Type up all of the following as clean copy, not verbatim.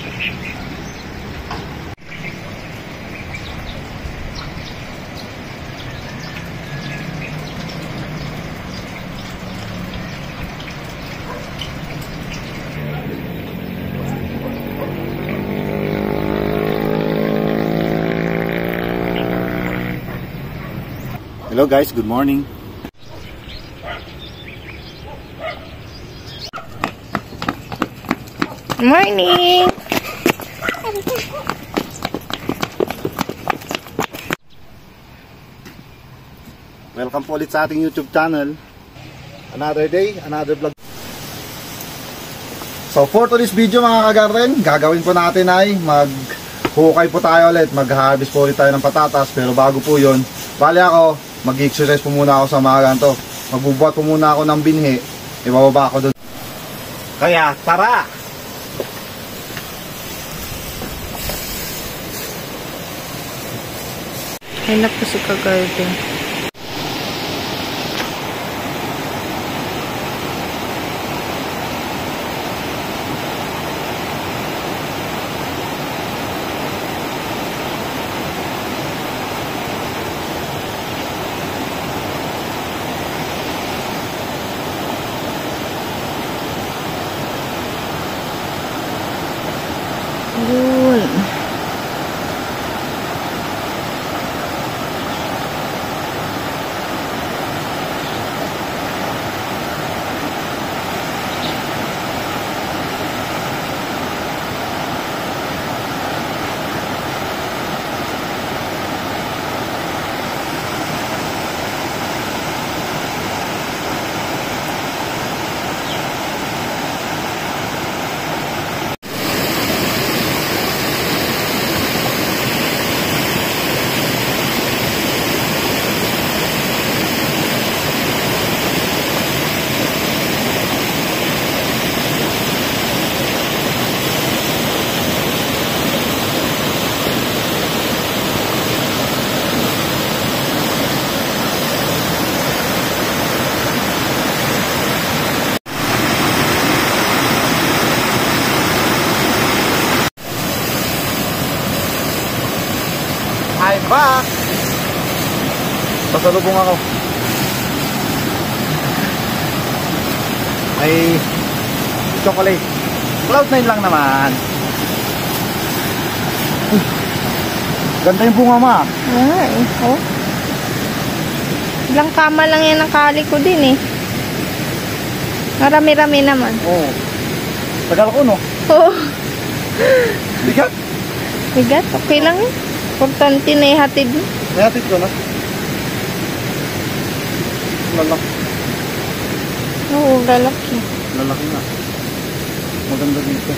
Hello guys, good morning. Morning. Welcome po ulit sa ating YouTube channel. Another day, another vlog. So for today's video mga kagarden, gagawin po natin ay maghukay po tayo ulit, mag-harvest po ulit tayo ng patatas. Pero bago po yun, bali ako mag-exercise po muna ako sa mga ganito. Magbubuhat po muna ako ng binhi, ibababa ako doon. Kaya tara! Ay naku si kagarden. Yun. I'm back! Pasalubong ako. May chocolate. Cloud9 lang naman. Ganda yung bunga ma. Ay, oh. Ilang kama lang yan ang kali ko din eh. Marami-rami naman. Oo. Tagal ko no? Oo. Bigat. Bigat, okay lang eh. Importante na ihatid mo. Ihatid ko na. Lalaki. Oo, lalaki. Lalaki na. Maganda dito.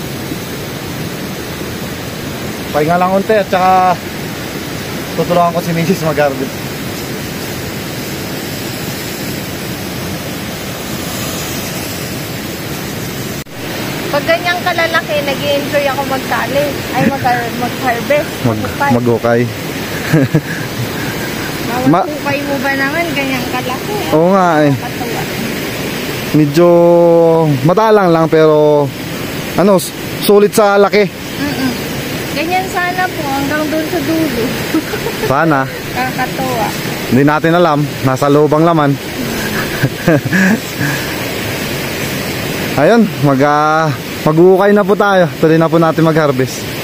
Pahinga lang unti at saka tutulungan ko si Mrs. mag-harvest. Pag ganyang kalalaki, nag-i-enjoy ako magkali. Ay, mag-harvest. Mag-ukay. Mawag-ukay mo ba naman ganyang kalaki? Oo nga eh. Katuwa. Medyo madalang lang pero ano, sulit sa laki. Ganyan sana po hanggang doon sa dulo. Sana. Kakatuwa. Hindi natin alam. Nasa loob ang laman. Ayun, mag-uukay na po tayo. Tuloy na po natin mag-harvest.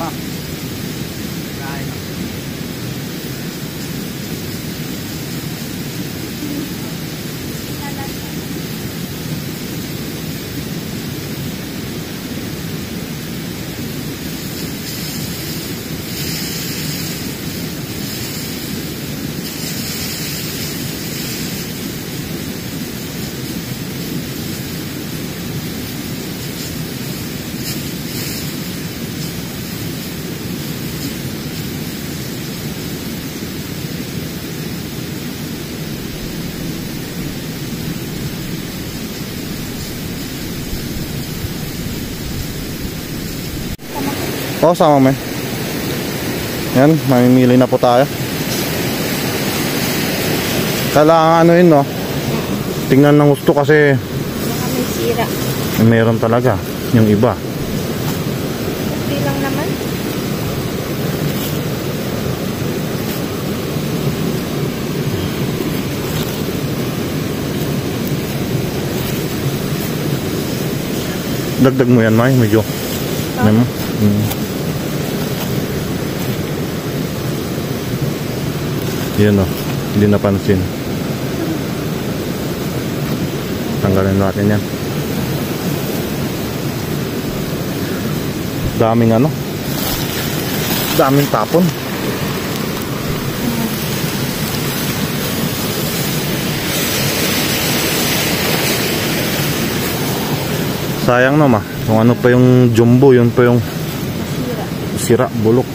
Ma. Oo, sama mo. Yan, mamimili na po tayo. Kailangan ano yun, no? Tingnan ng gusto kasi Baka may sira. meron talaga yung iba. Okay lang naman. Dagdag mo yan, May, medyo. May mo? Yun, no? Hindi napansin. Tanggalin natin yan. Daming ano? Daming tapon. Sayang naman. Kung ano pa yung jumbo, yun pa yung sira, bulok.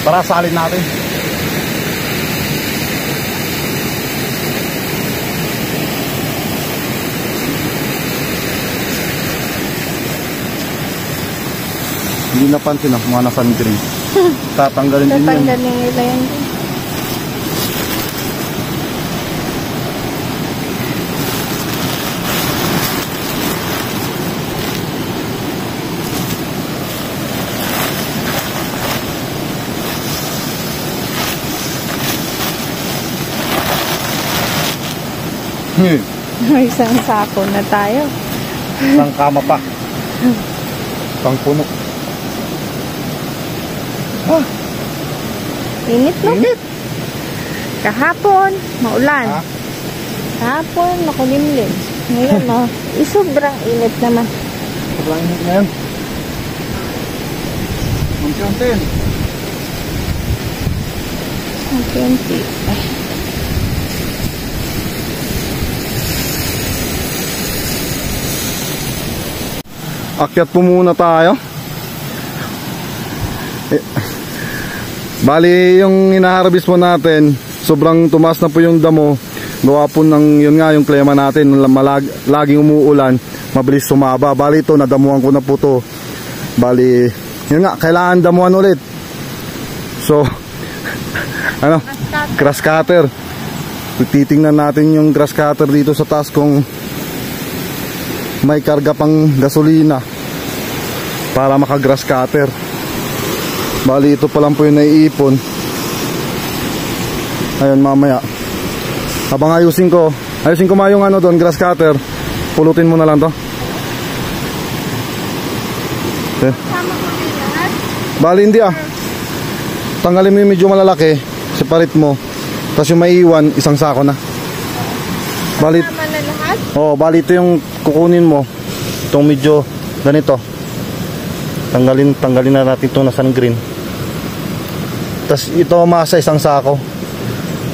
Para salin natin. Hindi napansin ang mga nasan green. Tatanggalin din yan. Tatanggalin nila yan. May isang sako na tayo. Isang kama pa. Pang puno. Ah, Init, no? init. Kahapon, maulan. Ha? Kahapon, makulimlim. Ngayon, no? Sobrang init naman. Sobrang init ngayon. Unti-unti. Unti-unti. Ay. Akyat po muna tayo. Bali yung hinaharvest po natin, sobrang tumaas na po yung damo. Gawa po ng yun nga yung klima natin, laging umuulan, mabilis sumaba. Bali ito, nadamuhan ko na po to. Bali, yun nga, kailangan damuhan ulit. So, ano, grass cutter. Titingnan natin yung grass cutter dito sa taas kung may karga pang gasolina para maka grass cutter. Bali ito pa lang po yung naiipon. Ayun, mamaya habang ayusin ko yung ano doon, grass cutter, pulutin mo na lang to. Then, Sama ko din lahat. bali hindi ah. Tanggalin mo yung medyo malalaki, separate mo. Tapos yung maiiwan, isang sako na. Bali, Sama na lahat. bali ito yung kukunin mo. Itong medyo ganito. Tanggalin na natin itong nasan green. Tapos ito masa isang sako.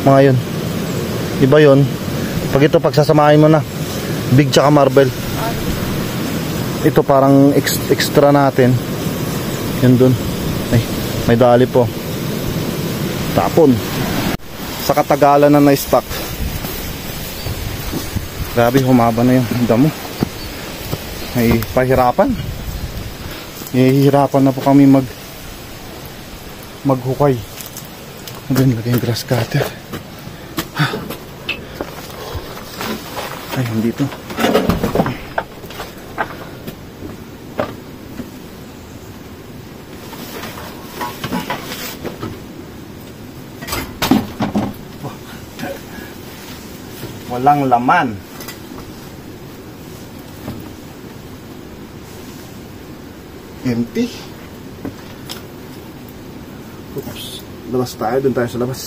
Mga yun. Iba yun. Pag ito pagsasamahin mo na, big tsaka marble. Ito parang extra natin. Yun dun. Ay, may dali po. Tapon. Sa katagalan na na-stock. Grabe, humaba na yung damo. Ay, pahirapan. Hihirapan na po kami maghukay. Doon, lagay yung grass cutter. Ay, hindi to. Walang laman. Empty. Oops. Labas tayo. Doon tayo sa labas.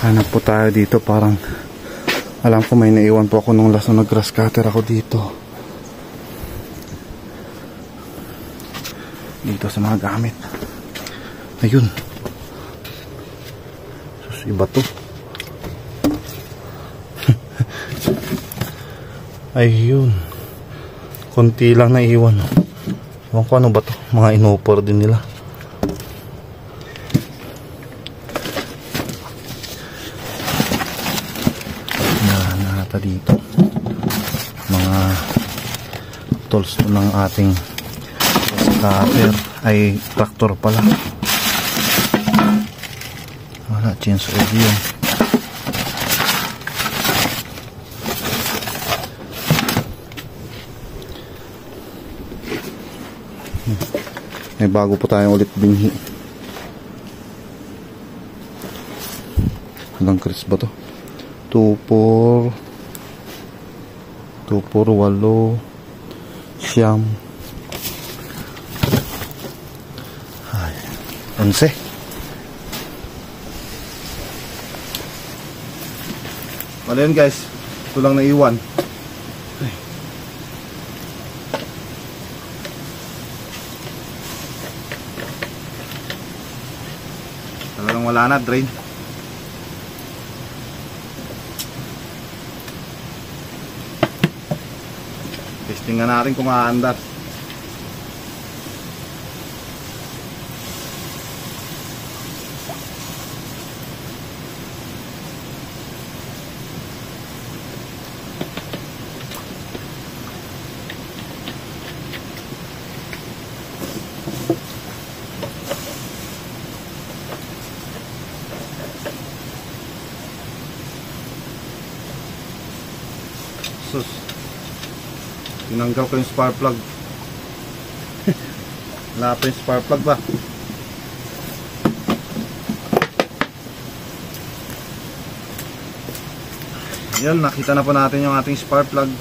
Hanap po tayo dito. Parang alam ko may naiwan po ako nung last na nag-grass cutter ako dito. Dito sa mga gamit. Ayun. Sus, iba to. Ayun. Konti lang na iwan. Ewan ko ano ba to. Mga inopor din nila. Nata dito. Mga tools ng ating cutter ay tractor pala. Wala, chainsaw yun. May bago po tayong ulit binhi. Ilang crisp ba to? 2, 4 8 siyam 11. Wala yun guys. Ito lang naiwan. Talagang wala na, drain. Testing nga natin kung aandar. Sus, tinanggal ko yung spark plug. Wala pa yung spark plug ba? Yan, nakita na po natin yung ating spark plug.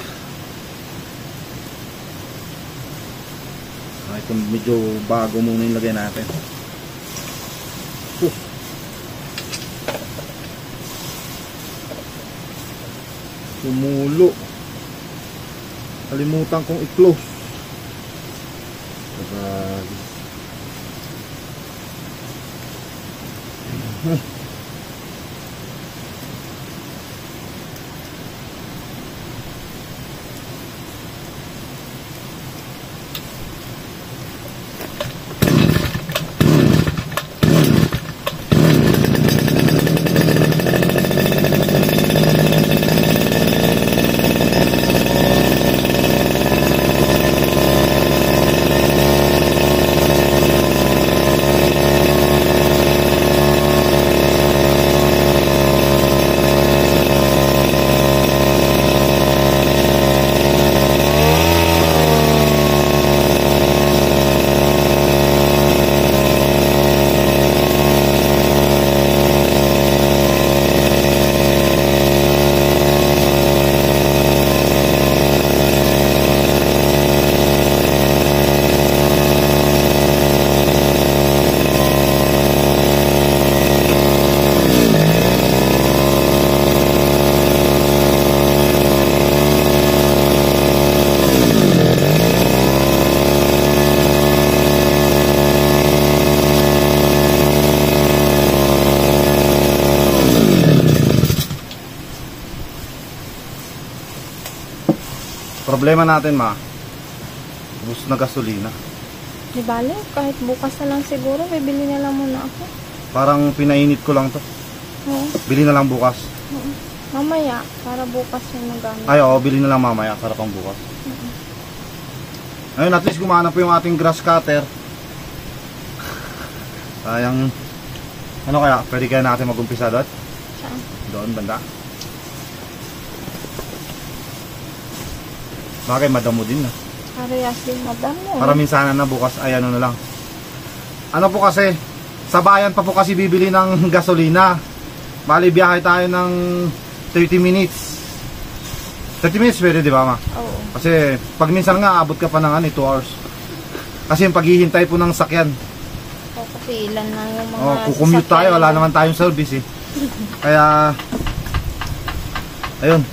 Ito medyo bago muna yung lagay natin. Tumulo. Kalimutan kong i-close. Problema natin, ma, ubos na gasolina. Di bale, kahit bukas na lang siguro, bibili na lang muna ako. Parang pinainit ko lang to. Oo. Bili na lang bukas. Oo. Mamaya, para bukas yung magamit. Ay, oo, bili na lang mamaya para pang bukas. Ayun, at least gumana po yung ating grass cutter. Sayang. Ano kaya? Pwede kaya natin mag-umpisa doon? Saan? Doon, banda. Bagay, madamo din na. Parehas din madamo. Para minsan na bukas ay ano na lang. Ano po kasi, sa bayan pa po kasi bibili ng gasolina. Bali, biyahe tayo ng 30 minutes. 30 minutes pwede, di ba, ma? Oo. Kasi pag minsan nga, abot ka pa ng 2 hours. Kasi yung paghihintay po ng sakyan. O, kasi ilan lang yung mga Kukumute sasakyan tayo, wala na- naman tayong service eh. Kaya, ayun,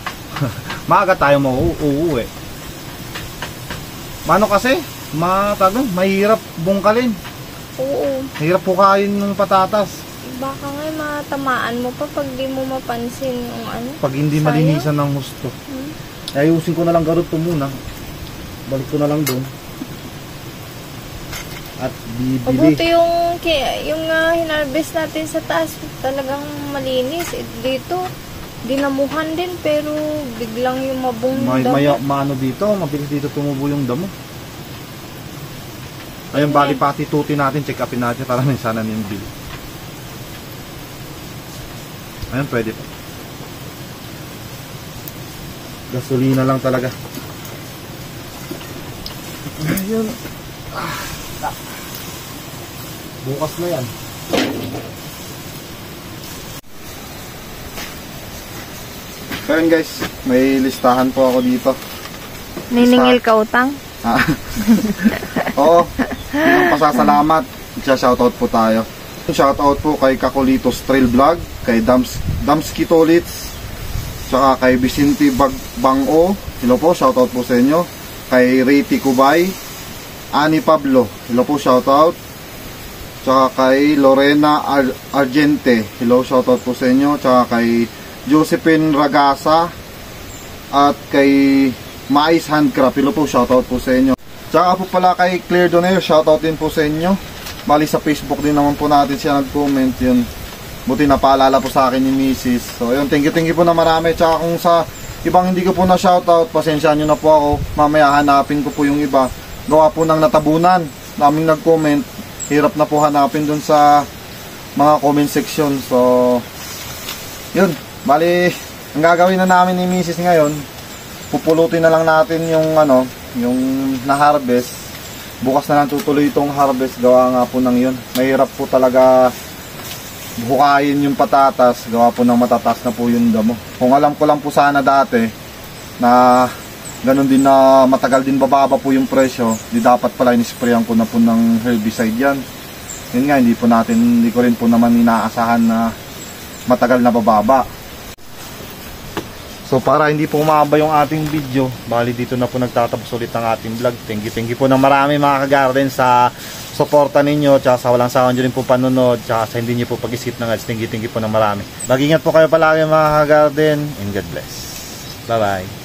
maaga tayo uuwi. Mano kasi, mahirap bungkalin. Oo. Mahirap pukain ng patatas. Baka nga matamaan mo pa pag di mo mapansin yung ano. Pag hindi Sayang. malinisan ng husto. Hmm. Ayusin ko na lang garot to muna. Balik ko na lang doon. At bibili. Mabuti yung hinarvest natin sa taas, talagang malinis. Dito, dinamuhan din pero biglang yung mabong damo. Maano dito, mabilis dito tumubo yung damo. Ayun, bali pati tuti natin, check upin natin para minsan na yung bill. Ayun, pwede pa. Gasolina lang talaga. Ayun. Bukas na yan. So yun guys, may listahan po ako dito. Niningil ka utang? Ah. Oo, bilang pasasalamat, shoutout po tayo. Shoutout po kay Kakulitos Trail Vlog, kay Damski Tolits, tsaka kay Vicente Bango. Hello po, shoutout po sa inyo. Kay Riti Kubay, Ani Pablo, hello po, shoutout. Tsaka kay Lorena Argente, hello, shoutout po sa inyo. Tsaka kay Josephine Ragasa at kay Mais Handcraft, hello po, shoutout po sa inyo. Tsaka po pala kay Claire Donaire, shoutout din po sa inyo. Bali sa Facebook din naman po natin siya nag-comment yun. Buti napaalala po sa akin ni Mrs. So yun, thank you po na marami. Tsaka kung sa ibang hindi ko po na shoutout, pasensya nyo na po ako. Mamaya hanapin ko po yung iba. Gawa po ng natabunan, naming nag-comment. Hirap na po hanapin dun sa mga comment section. So yun, bali ang gagawin na namin ni Mrs. ngayon, pupulutin na lang natin yung yung na-harvest. Bukas na lang tutuloy itong harvest, gawa nga po ng yun. Mahirap po talaga bukayin yung patatas, gawa po ng matataas na po yung damo. Kung alam ko lang po sana dati na ganun din na matagal din bababa po yung presyo, di dapat pala in-sprayan ko na po ng herbicide yan. Yun nga, hindi ko rin po naman inaasahan na matagal na bababa. So para hindi po umaba yung ating video, bali dito na po nagtatapos ulit ang ating vlog. Thank you po ng marami mga ka-garden sa suporta ninyo, tsaka sa walang sawang nyo rin po panonood, tsaka sa hindi nyo po pag-isip ng ads. Thank you po ng marami. Mag-ingat po kayo palagi mga ka-garden, and God bless. Bye bye.